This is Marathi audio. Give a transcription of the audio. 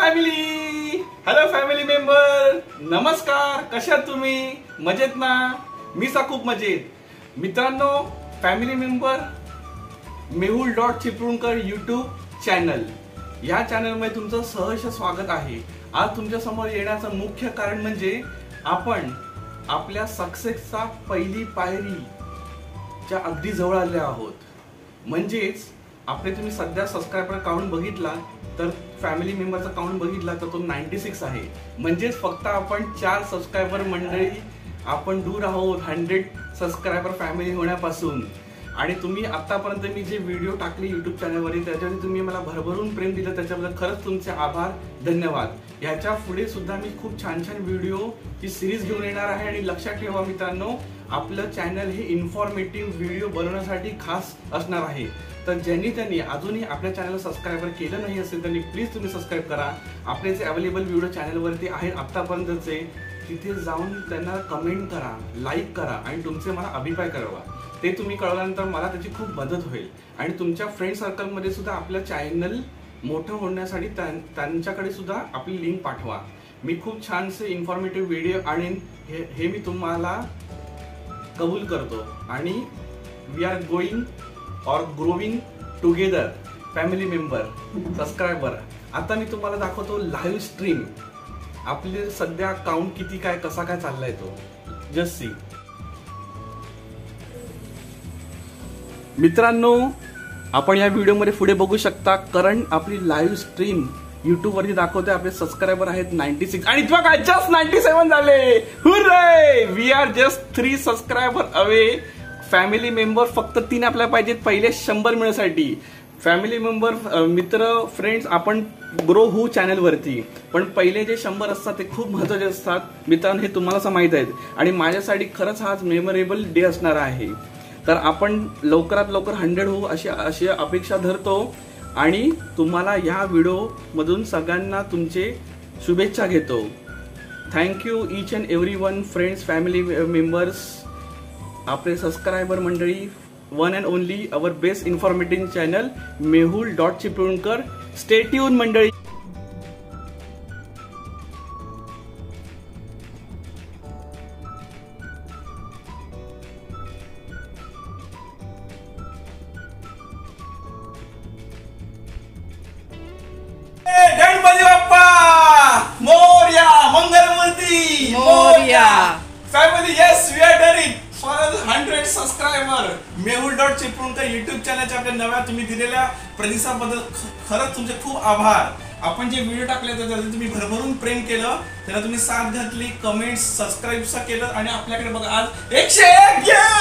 फॅमिली, हॅलो फॅमिली मेंबर, नमस्कार. कशा तुम्ही? मजेत ना? मी खूप मजेत. मित्रांनो, family member Mehul Chiplunkar YouTube channel या चॅनलमध्ये तुमचं सहर्ष स्वागत आहे. आज तुमच्या समोर येण्याचं मुख्य कारण म्हणजे आपण आपल्या सक्सेसचा पहिली पायरीच्या अगदी जवळ आले आहोत. म्हणजेच आपले तुम्ही सध्या सबस्क्रायबर काउंट बघितला तर फॅमिली मेंबरचा काउंट बघितला तर तो 96 आहे. म्हणजेच फक्त आपण 4 सबस्क्रायबर मंडळी आपण दूर आहोत 100 सबस्क्रायबर फॅमिली होण्यापासून. आणि तुम्ही आतापर्यंत मी जे व्हिडिओ टाकले युट्यूब चॅनलवरील त्याच्यावर तुम्ही मला भरभरून प्रेम दिलं, त्याच्याबद्दल खरंच तुमचे आभार, धन्यवाद. याच्या पुढे सुद्धा मी खूप छान छान व्हिडिओ ची सिरीज घेऊन येणार आहे. आणि लक्षात ठेवा मित्रांनो, आपलं चॅनल हे इन्फॉर्मेटिव्ह व्हिडिओ बनवण्यासाठी खास असणार आहे. तर ज्यांनी अजूनही आपल्या चॅनलला सबस्क्राईबर केलं नाही असेल त्यांनी प्लीज तुम्ही सबस्क्राईब करा. आपले जे अवेलेबल व्हिडिओ चॅनलवरती आहेत आतापर्यंतचे, तिथे जाऊन त्यांना कमेंट करा, लाईक करा आणि तुमचे मला अभिप्राय कळवा. ते तुम्ही कळवल्यानंतर मला त्याची खूप मदत होईल. आणि तुमच्या फ्रेंड सर्कलमध्ये सुद्धा आपलं चॅनल मोठं होण्यासाठी त्यांच्याकडे सुद्धा आपली लिंक पाठवा. मी खूप छानसे इन्फॉर्मेटिव्ह व्हिडिओ आणीन हे मी तुम्हाला कबूल करतो. आणि वी आर गोइंग और growing together family member subscriber. आता मी तुम्हाला दाखवतो लाईव्ह स्ट्रीम. आपले सध्या काउंट किती काय कसा काय चाललाय तो जस्ट सी. मित्रांनो, आपण या व्हिडिओमध्ये पुढे बघू शकता करंट आपली लाईव्ह स्ट्रीम युट्यूब वरती दाखवते. आपले सबस्क्रायबर आहेत 96 आणि बघा जस्ट 97 झाले. Hurray, we are just 3 subscriber away. Family member फक्त 3 आपल्याला पाहिजेत पहिले 100 मिळण्यासाठी. फॅमिली मेंबर मित्र फ्रेंड्स आपण ग्रो होऊ चॅनल वरती, पण पहिले जे 100 असतात ते खूप महत्वाचे असतात मित्रांनो, हे तुम्हाला माहित आहे. आणि माझ्यासाठी खरंच हा मेमोरेबल डे असणार आहे. तर आपण लवकरात लवकर 100 होऊ अशी अपेक्षा धरतो. आणि तुम्हाला या व्हिडिओ मधून सगळ्यांना तुमचे शुभेच्छा घेतो. Thank you each and every one friends, family members, आपले सबस्क्रायबर मंडळी, one and only our best informative channel Mehul Chiplunkar. Stay tune मंडळी. Ganpati Bappa Morya, Mangalmurti Morya. Family, yes we are done it for 100 subscriber. Mehul Chiplunkar YouTube चॅनलच्या आपल्या नव्या तुम्ही दिलेल्या प्रतिसादाबद्दल खरंच तुमचे खूप आभार. आपण जे व्हिडिओ टाकले त्याच्यात तुम्ही भरभरून प्रेम केलं, त्याला तुम्ही साथ घातली, कमेंट्स सबस्क्राईब केलं आणि आपल्याकडे बघा आज 101